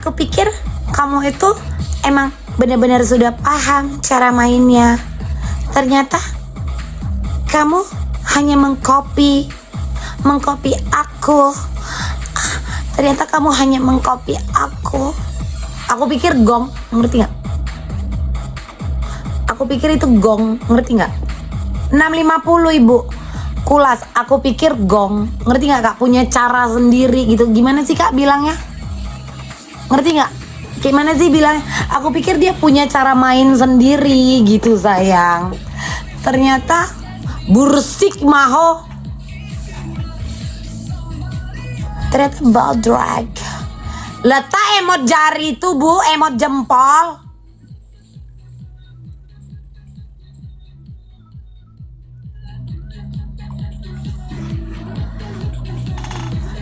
Kupikir kamu itu emang benar-benar sudah paham cara mainnya. Ternyata kamu hanya mengcopy aku. Ternyata kamu hanya mengcopy aku. Aku pikir gong, ngerti nggak? Aku pikir itu gong, ngerti nggak? 650 ibu. Kulas, aku pikir gong, ngerti nggak kak? Punya cara sendiri gitu. Gimana sih kak bilangnya? Ngerti nggak? Gimana sih bilangnya? Aku pikir dia punya cara main sendiri gitu sayang. Ternyata bursik maho. Ternyata ball drag. Letak emot jari itu bu, emot jempol.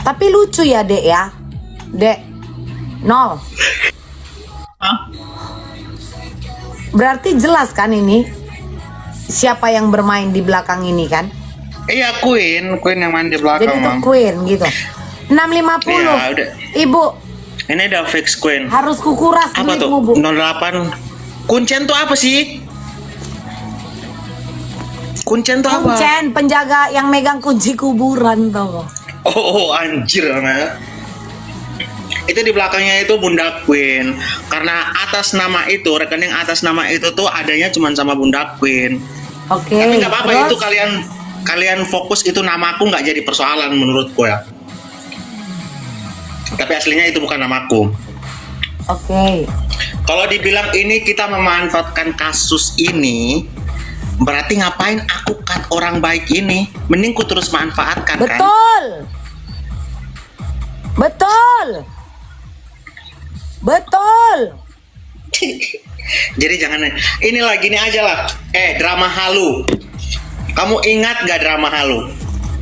Tapi lucu ya dek ya. Dek 0. Hah? Berarti jelas kan ini siapa yang bermain di belakang ini kan? Iya, Queen yang main di belakang. Jadi itu Mam. Queen gitu. 650. Iya, udah. Ibu Ini udah fix Queen. harus kukuras Apa duitmu bu. tuh? 08. Kuncen tuh apa sih? Kuncen tuh apa? Kuncen, penjaga yang megang kunci kuburan tau. Oh, anjir anak. Itu di belakangnya itu Bunda Queen. Karena atas nama itu, rekening atas nama itu tuh adanya cuma sama Bunda Queen. Oke. Tapi nggak apa-apa, terus? itu kalian fokus, itu namaku nggak jadi persoalan menurutku ya. Tapi aslinya itu bukan namaku. Oke. Kalau dibilang ini kita memanfaatkan kasus ini, berarti ngapain aku cut orang baik ini? Mending ku terus manfaatkan kan? Betul. Betul. Betul. Jadi jangan, inilah gini aja lah. Drama halu. Kamu ingat gak drama halu?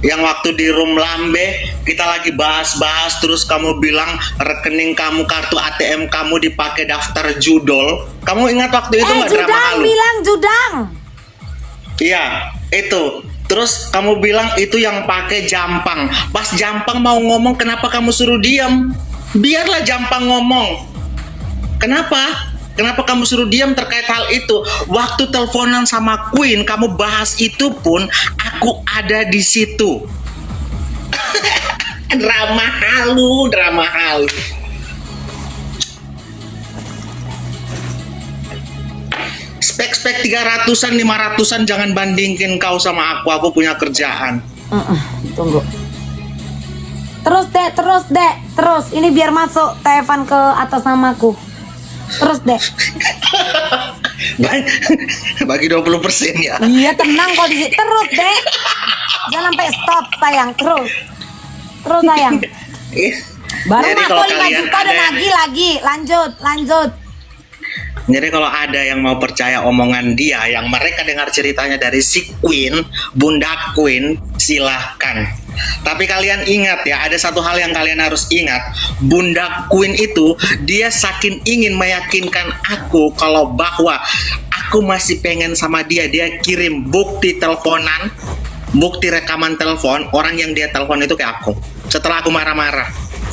Yang waktu di room lambe kita lagi bahas-bahas, terus kamu bilang rekening kamu, kartu ATM kamu dipakai daftar judol. Kamu ingat waktu itu nggak drama Judang halu? bilang judang. Iya, itu. Terus kamu bilang itu yang pakai Jampang. Pas Jampang mau ngomong, kenapa kamu suruh diam? Biarlah Jampang ngomong. Kenapa? Kenapa kamu suruh diam terkait hal itu? Waktu teleponan sama Queen, kamu bahas itu pun aku ada di situ. Drama halu, drama halu. Spek 300-an, 500-an jangan bandingin kau sama aku punya kerjaan. Tunggu. Terus dek. Terus ini biar masuk telepon ke atas namaku. Terus dek. Bagi 20% ya. Iya tenang kok di situ. Terus dek. Jangan sampai stop sayang. Terus sayang. Baru Jadi masuk kalau 5 kalian juta dan ada- lagi. Lanjut. Jadi kalau ada yang mau percaya omongan dia, yang mereka dengar ceritanya dari si Queen, Bunda Queen, silahkan. Tapi kalian ingat ya, ada satu hal yang kalian harus ingat. Bunda Queen itu, dia saking ingin meyakinkan aku kalau bahwa aku masih pengen sama dia. Dia kirim bukti teleponan, bukti rekaman telepon, orang yang dia telepon itu ke aku. Setelah aku marah-marah,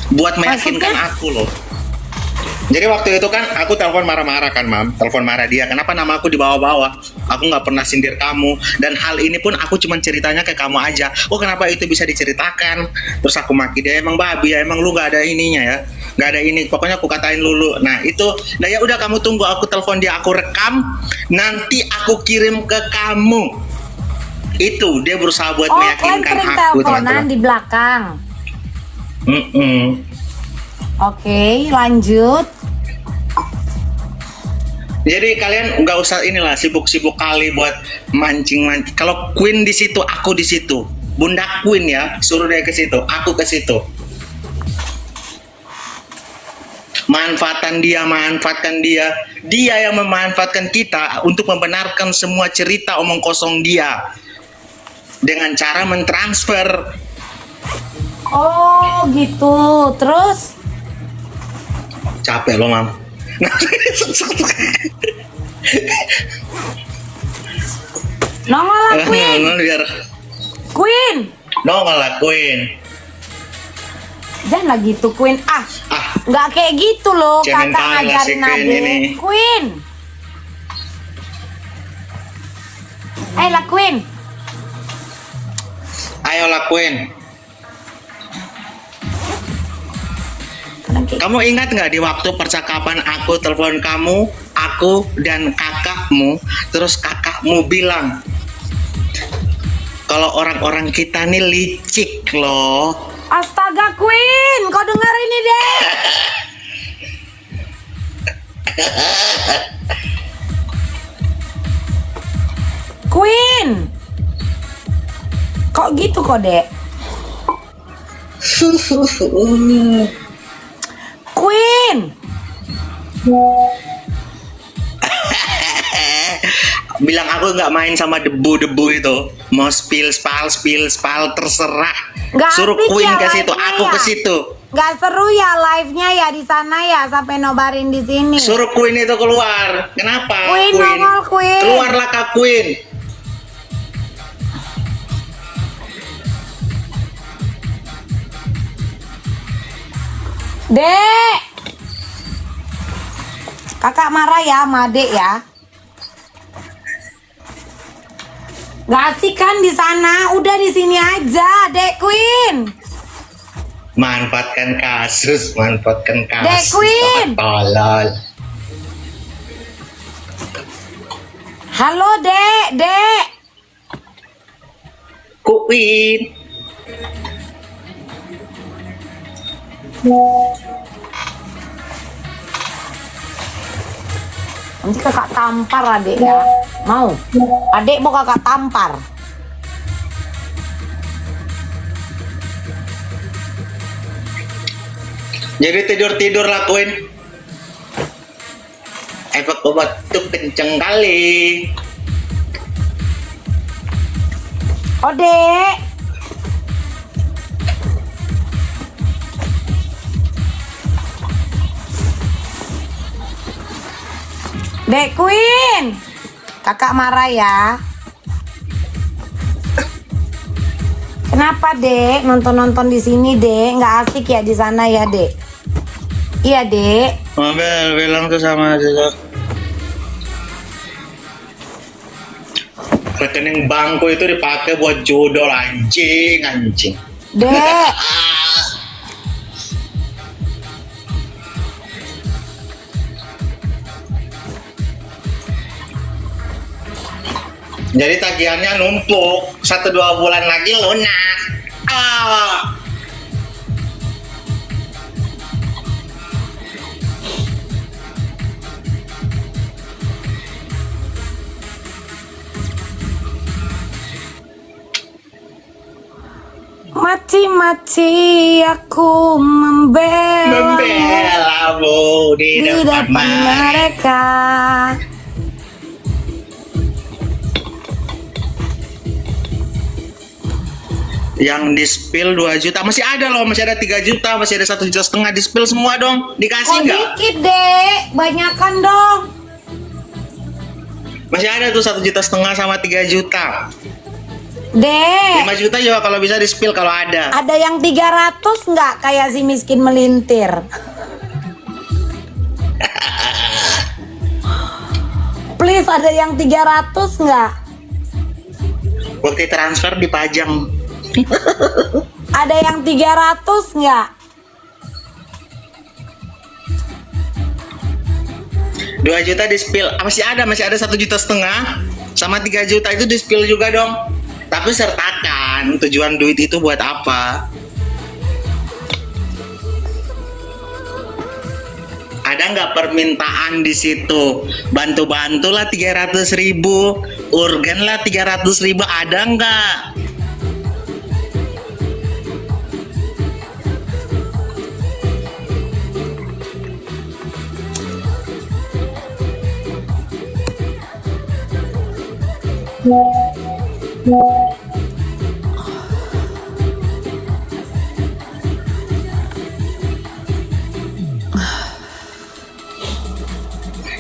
buat meyakinkan Maksudnya? aku loh. Jadi waktu itu kan aku telepon marah-marah kan Mam, telepon marah dia. Kenapa nama aku dibawa-bawa? Aku nggak pernah sindir kamu. Dan hal ini pun aku cuman ceritanya ke kamu aja. Oh kenapa itu bisa diceritakan? Terus aku maki dia, emang babi ya, emang lu nggak ada ininya ya, nggak ada ini. Pokoknya aku katain lulu. Nah itu, nah ya udah kamu tunggu, aku telepon dia, aku rekam, nanti aku kirim ke kamu. Itu dia berusaha buat Oh kalian meyakinkan sering aku teleponan teman-teman. di belakang. Mm-mm. Oke, lanjut. Jadi kalian nggak usah inilah sibuk-sibuk kali buat mancing-mancing. Kalau Queen di situ, aku di situ. Bunda Queen ya, suruh dia ke situ, aku ke situ. Manfaatkan dia. Dia yang memanfaatkan kita untuk membenarkan semua cerita omong kosong dia dengan cara mentransfer. Oh gitu. Terus? Capek loh Mam. Nongol lah Queen. Biar Queen. nongol lah Queen. Jangan lagi tuh Queen. Ah, Nggak kayak gitu loh, Jangan kakak kalah si ngajarin Queen adik. ini. Queen. Lah Queen. Ayo lakuin. Kamu ingat nggak di waktu percakapan aku telepon kamu, aku dan kakakmu, terus kakakmu bilang kalau orang-orang kita nih licik loh. Astaga Queen, kau dengar ini deh. Queen. Kok gitu kok, Dek? Queen. Bilang aku nggak main sama debu-debu itu. Mau spill spal terserah. Nggak Suruh asik Queen ya ke situ, live-nya aku ya? ke situ. Gak seru ya live-nya ya di sana ya sampai nobarin di sini. Suruh Queen itu keluar. Kenapa? Queen, nongol, Queen. Keluarlah Kak Queen. Dek. Kakak marah ya sama Dek ya. Gak asik kan di sana? Udah di sini aja, Dek Queen. Manfaatkan kasus. Dek Queen. Tolol. Halo, Dek. Queen. Nanti kakak tampar adek ya. Mau? Adek mau kakak tampar. Jadi tidur lakuin. Efek obat tuh kenceng kali. Oh, Dek. Dek Queen. Kakak marah ya. Kenapa, Dek? Nonton-nonton di sini, Dek. Nggak asik ya di sana ya, Dek? Iya, Dek. Mabel bilang tuh sama aja. Rekening bangku itu dipakai buat jodol anjing. Dek. Jadi tagihannya numpuk 1-2 bulan lagi lunas. Mati-mati aku membelamu di di depan depan mereka. Yang di spill 2 juta masih ada loh, masih ada 3 juta, masih ada 1,5 juta di spill semua dong. Dikasih Kok nggak? dikit, Dek? Banyakan dong. Masih ada tuh 1,5 juta sama 3 juta. Dek. 5 juta juga kalau bisa di spill kalau ada. Ada yang 300 nggak kayak si miskin melintir? Please, ada yang 300 nggak? Bukti transfer dipajang. Ada yang 300 nggak? 2 juta di spill. Masih ada 1,5 juta sama 3 juta itu di spill juga dong. Tapi sertakan tujuan duit itu buat apa. Ada nggak permintaan di situ? Bantu-bantulah 300.000, urgen lah 300.000, ada nggak?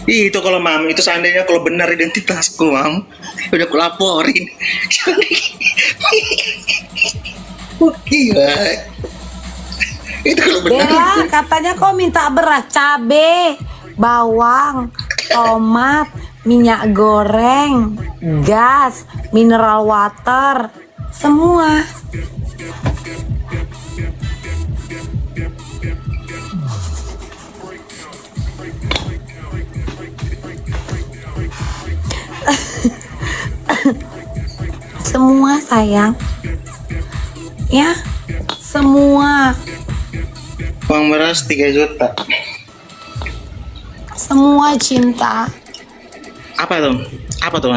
Itu kalau mam, itu seandainya kalau benar identitasku mam, udah aku laporin. Gila. Itu kalau benar. Bella katanya kau minta beras, cabe, bawang, tomat, minyak goreng, gas, mineral water, semua. Semua sayang. Ya, semua. Uang beras 3 juta. Semua cinta. Apa tuh? Apa tuh?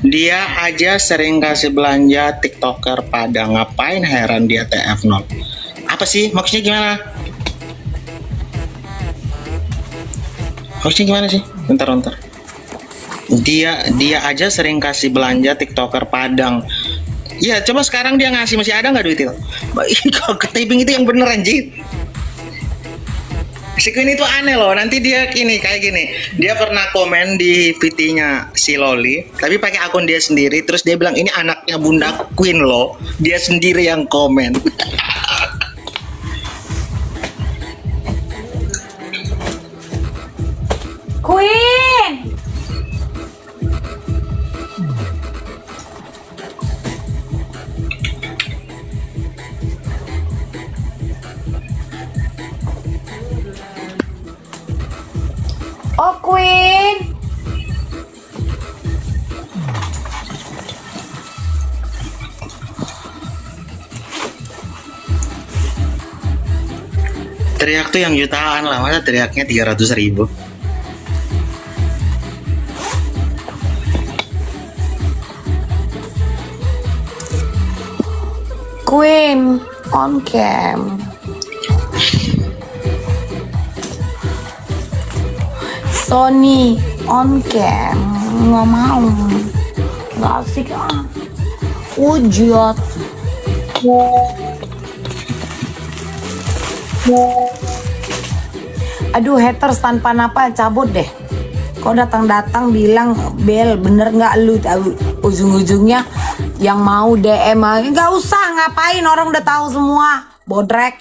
Dia aja sering kasih belanja TikToker pada ngapain, heran dia TF0. Apa sih? Maksudnya gimana? Maksudnya gimana sih? Bentar. Dia aja sering kasih belanja TikToker Padang. Ya, coba sekarang dia ngasih, masih ada nggak duit itu? Kalau ke taping itu yang bener anjing. Si Queen itu aneh loh. Nanti dia kayak gini. Dia pernah komen di VT-nya si Loli, tapi pakai akun dia sendiri. Terus dia bilang ini anaknya Bunda Queen loh. Dia sendiri yang komen. Queen. Oh Queen. Teriak tuh yang jutaan lah, masa teriaknya 300.000. Queen on cam. Sony on cam. Nggak mau. Nggak asik ah. Ujot. Aduh, haters tanpa napa cabut deh. Kau datang bilang Bel, bener nggak lu tahu ujung-ujungnya yang mau DM aja nggak usah, ngapain, orang udah tahu semua. Bodrek,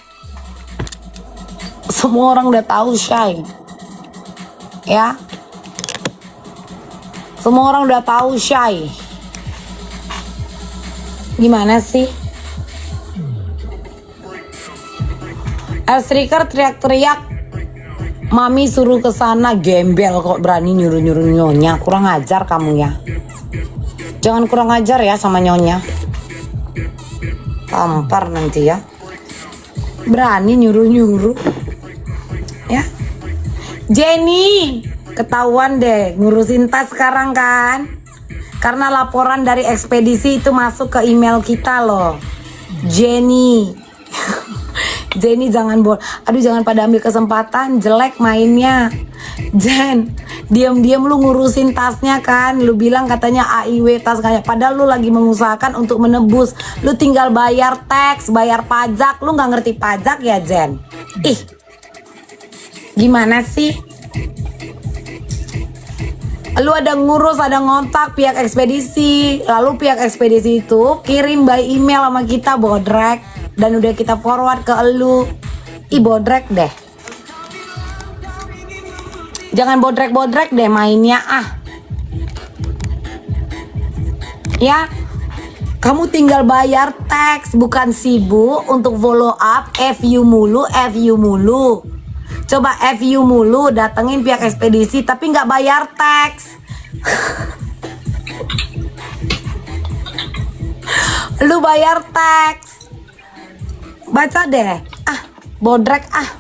semua orang udah tahu Shay, ya, semua orang udah tahu Shay. Gimana sih? Striker teriak-teriak, mami suruh ke sana, gembel kok berani nyuruh-nyuruh nyonya. Kurang ajar kamu ya. Jangan kurang ajar ya sama nyonya. Tampar nanti ya. Berani nyuruh-nyuruh. Ya. Jenny, ketahuan deh ngurusin tas sekarang kan? Karena laporan dari ekspedisi itu masuk ke email kita loh. Jenny. Jenny jangan aduh jangan pada ambil kesempatan, jelek mainnya. Jen, diam-diam lu ngurusin tasnya kan. Lu bilang katanya AIW tas kayak, padahal lu lagi mengusahakan untuk menebus. Lu tinggal bayar tax, bayar pajak. Lu nggak ngerti pajak ya Jen? Ih, gimana sih? Lu ada ngurus, ada ngontak pihak ekspedisi, lalu pihak ekspedisi itu kirim by email sama kita, bodrek, dan udah kita forward ke elu. Ih, bodrek deh. Jangan bodrek-bodrek deh mainnya ah. Ya, kamu tinggal bayar tax, bukan sibuk untuk follow up, FU mulu. Coba FU mulu, datengin pihak ekspedisi tapi nggak bayar tax. Lu bayar tax. Baca deh. Ah, bodrek ah.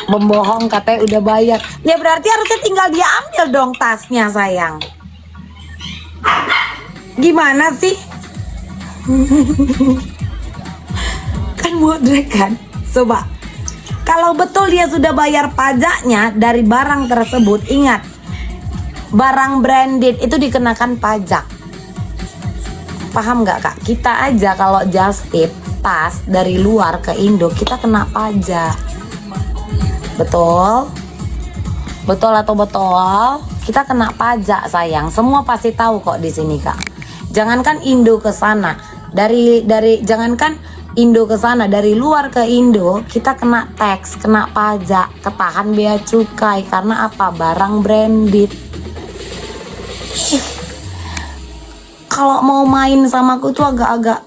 Pembohong katanya udah bayar. Ya berarti harusnya tinggal dia ambil dong tasnya sayang. Gimana sih? Kan bodrek kan? Coba. Kalau betul dia sudah bayar pajaknya dari barang tersebut, ingat, barang branded itu dikenakan pajak. Paham nggak kak? Kita aja kalau just tip tas dari luar ke Indo, kita kena pajak. Betul? Betul atau betul? Kita kena pajak sayang. Semua pasti tahu kok di sini kak. Jangankan Indo ke sana, dari jangankan Indo ke sana, dari luar ke Indo kita kena tax, kena pajak, ketahan bea cukai karena apa? Barang branded. Kalau mau main sama aku tuh agak-agak.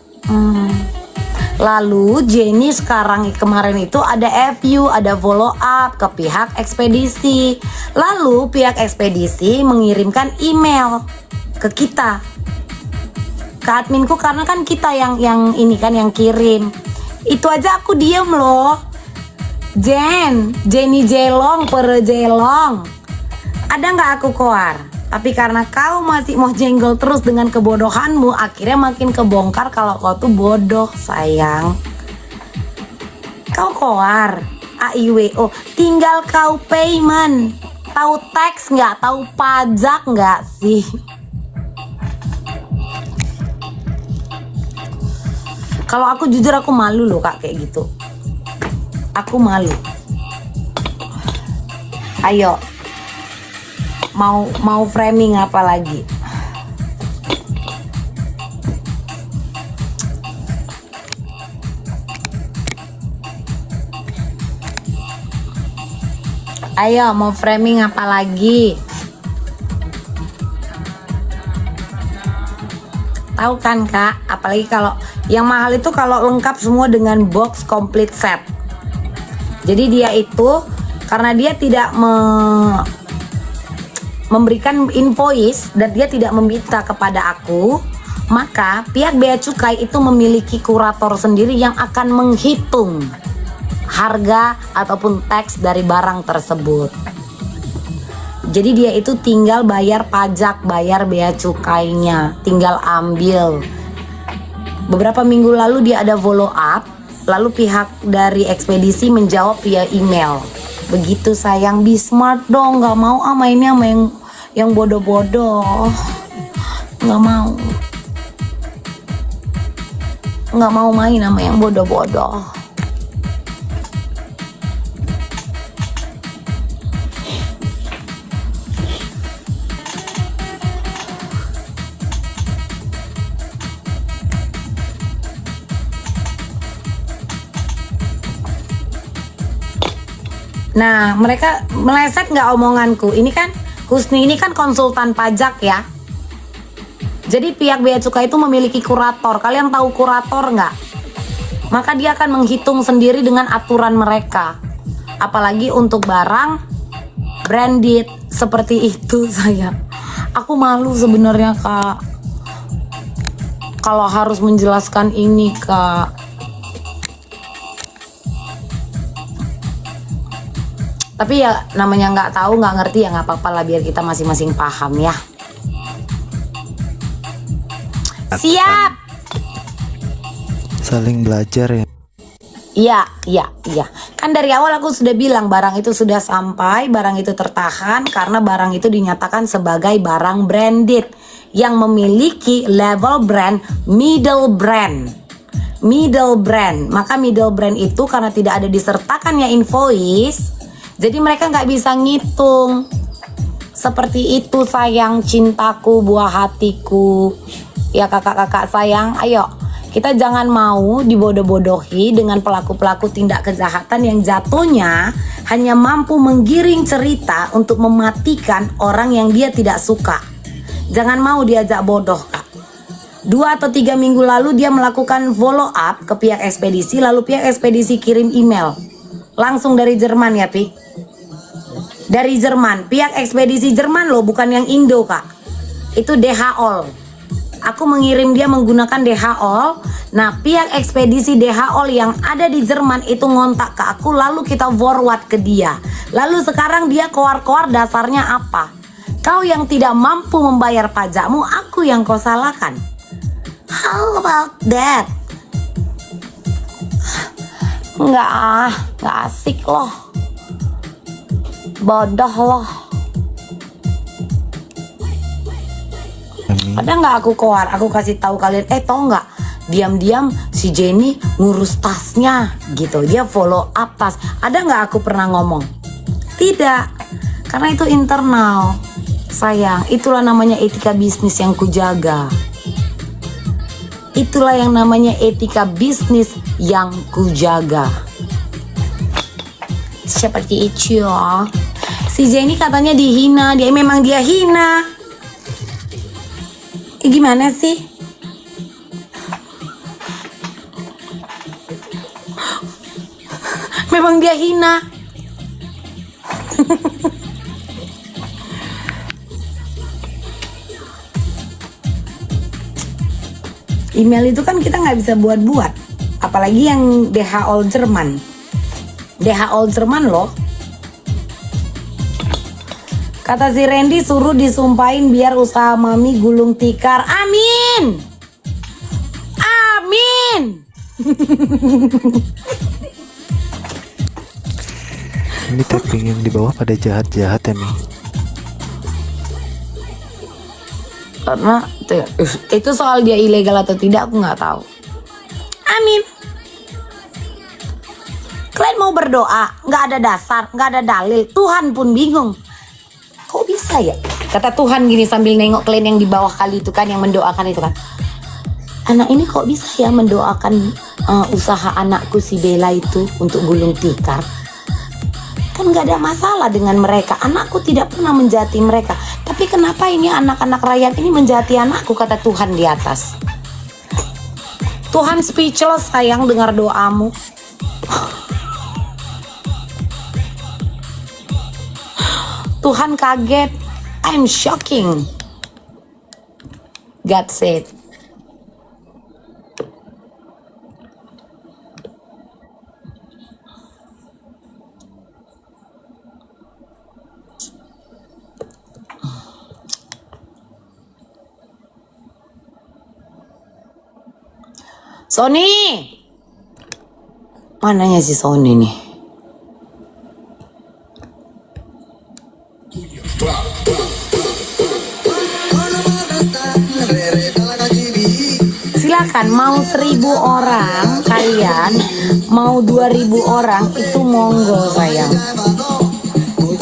Lalu Jenny sekarang kemarin itu ada FU, ada follow up ke pihak ekspedisi. Lalu pihak ekspedisi mengirimkan email ke kita, ke adminku, karena kan kita yang ini kan yang kirim. Itu aja aku diem loh. Jenny Jelong, per Jelong. Ada nggak aku koar? Tapi karena kau masih mau jenggol terus dengan kebodohanmu, akhirnya makin kebongkar kalau kau tuh bodoh sayang. Kau koar, AIWO, tinggal kau payment. Tahu tax nggak? Tahu pajak nggak sih? Kalau aku jujur aku malu loh kak kayak gitu. Aku malu. Ayo. Mau framing apa lagi? Ayo, mau framing apa lagi? Tahu kan kak? Apalagi kalau yang mahal itu kalau lengkap semua dengan box complete set. Jadi dia itu karena dia tidak memberikan invoice dan dia tidak meminta kepada aku, maka pihak bea cukai itu memiliki kurator sendiri yang akan menghitung harga ataupun tax dari barang tersebut. Jadi dia itu tinggal bayar pajak, bayar bea cukainya, tinggal ambil. Beberapa minggu lalu dia ada follow up, lalu pihak dari ekspedisi menjawab via email. Begitu sayang, be smart dong, nggak mau mainnya sama yang bodoh-bodoh, nggak mau main sama yang bodoh-bodoh. Nah, mereka meleset nggak omonganku? Ini kan Husni ini kan konsultan pajak ya. Jadi pihak bea cukai itu memiliki kurator. Kalian tahu kurator nggak? Maka dia akan menghitung sendiri dengan aturan mereka. Apalagi untuk barang branded seperti itu sayang. Aku malu sebenarnya kak. Kalau harus menjelaskan ini kak. Tapi ya namanya nggak tahu, nggak ngerti ya nggak apa-apa lah, biar kita masing-masing paham ya. Siap. Saling belajar ya. Iya. Kan dari awal aku sudah bilang barang itu sudah sampai, barang itu tertahan karena barang itu dinyatakan sebagai barang branded yang memiliki level brand, middle brand. Maka middle brand itu karena tidak ada disertakannya invoice, jadi mereka nggak bisa ngitung. Seperti itu sayang, cintaku, buah hatiku. Ya kakak-kakak sayang, ayo kita jangan mau dibodoh-bodohi dengan pelaku-pelaku tindak kejahatan yang jatuhnya hanya mampu menggiring cerita untuk mematikan orang yang dia tidak suka. Jangan mau diajak bodoh kak. 2 atau 3 minggu lalu dia melakukan follow up ke pihak ekspedisi, lalu pihak ekspedisi kirim email langsung dari Jerman ya Pi. Dari Jerman, pihak ekspedisi Jerman loh, bukan yang Indo kak. Itu DHL. Aku mengirim dia menggunakan DHL. Nah pihak ekspedisi DHL yang ada di Jerman itu ngontak ke aku, lalu kita forward ke dia. Lalu sekarang dia koar-koar dasarnya apa? Kau yang tidak mampu membayar pajakmu, aku yang kau salahkan. How about that? Nggak asik loh. Bodoh loh. Ada nggak aku koar? Aku kasih tahu kalian. Tau nggak? Diam-diam si Jenny ngurus tasnya gitu. Dia follow up tas. Ada nggak aku pernah ngomong? Tidak, karena itu internal. Sayang, itulah namanya etika bisnis yang kujaga. Itulah yang namanya etika bisnis yang kujaga. Seperti itu ya. Si Jenny katanya dihina, memang dia hina. Gimana sih? Memang dia hina. Email itu kan kita nggak bisa buat-buat, apalagi yang DH All Jerman. DH All Jerman loh. Kata si Randy suruh disumpahin biar usaha mami gulung tikar. Amin. Amin. Ini tapping yang di bawah pada jahat-jahat ya Mi. Karena itu soal dia ilegal atau tidak aku nggak tahu. Amin. Kalian mau berdoa, nggak ada dasar, nggak ada dalil. Tuhan pun bingung. Kok bisa ya? Kata Tuhan gini sambil nengok kalian yang di bawah kali itu kan, yang mendoakan itu kan. Anak ini kok bisa ya mendoakan usaha anakku si Bella itu untuk gulung tikar? Kan nggak ada masalah dengan mereka. Anakku tidak pernah menjati mereka. Tapi kenapa ini anak-anak rakyat ini menjati anakku, kata Tuhan di atas. Tuhan speechless sayang dengar doamu. Tuhan kaget. I'm shocking. God said. Sony, mananya si Sony nih? Silakan, mau 1.000 orang kalian, mau 2.000 orang itu monggo sayang.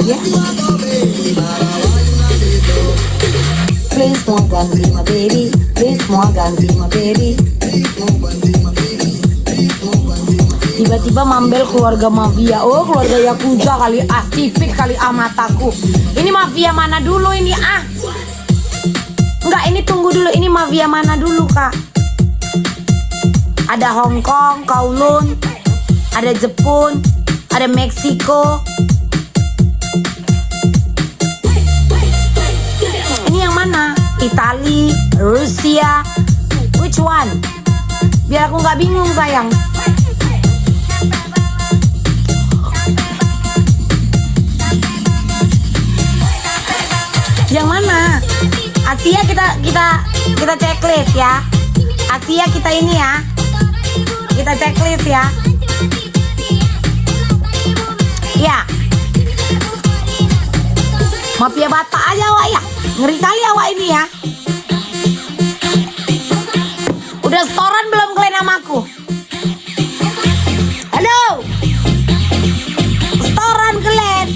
Ya. Please more ganti my baby, please more ganti my baby. Tiba-tiba mambel keluarga mafia. Oh, keluarga Yakuza kali, Asipit kali, mataku. Ini mafia mana dulu ini Enggak, ini tunggu dulu. Ini mafia mana dulu kak? Ada Hong Kong, Kowloon, ada Jepun, ada Meksiko. Ini yang mana? Itali, Rusia. Which one? Biar aku nggak bingung sayang. Yang mana? Asia kita checklist ya. Asia kita ini ya. Kita checklist ya. Ya. Mafia Batak aja awak ya. Ngeri kali awak ini ya. Udah setoran belum kalian sama aku? Halo. Setoran kalian.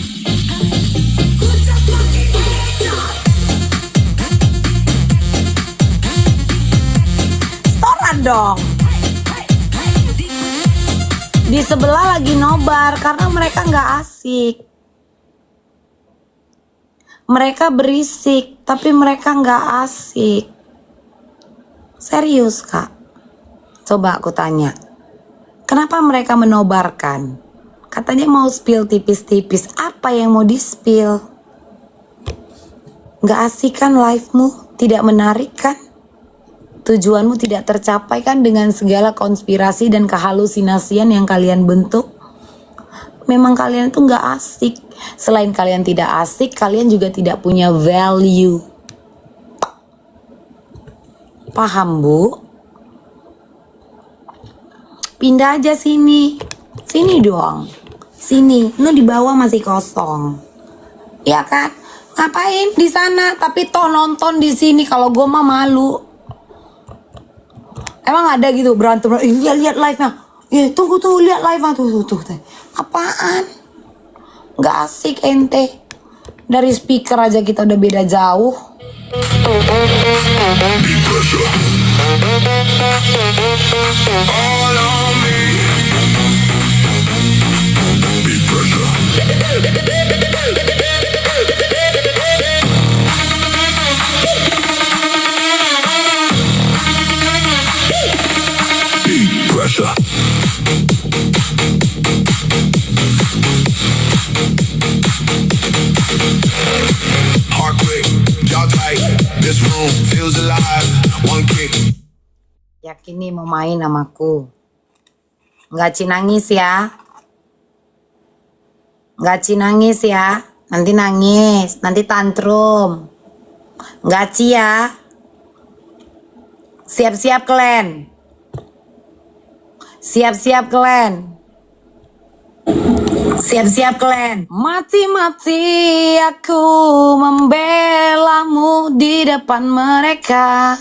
Setoran dong. Di sebelah lagi nobar karena mereka nggak asik. Mereka berisik, tapi mereka nggak asik. Serius kak? Coba aku tanya. Kenapa mereka menobarkan? Katanya mau spill tipis-tipis. Apa yang mau di-spill? Nggak asik kan live-mu? Tidak menarik kan? Tujuanmu tidak tercapai kan dengan segala konspirasi dan kehalusinasian yang kalian bentuk? Memang kalian tuh nggak asik. Selain kalian tidak asik, kalian juga tidak punya value. Paham bu? Pindah aja sini. Sini doang. Sini. Lu di bawah masih kosong. Ya kan? Ngapain di sana? Tapi toh nonton di sini. Kalau gue mah malu. Emang ada gitu berantem? Lihat live-nya. Ya tunggu lihat live-nya tuh. Apaan? Nggak asik ente. Dari speaker aja kita udah beda jauh. Heart quick, jaw tight. This room feels alive. One kick. Yakin nih mau main sama aku. Nggak nangis ya. Nggak nangis ya. Nanti nangis, nanti tantrum. Nggak ya. Siap-siap kalian. Siap-siap kalian. Siap-siap kalian. Mati-mati aku membelamu di depan mereka.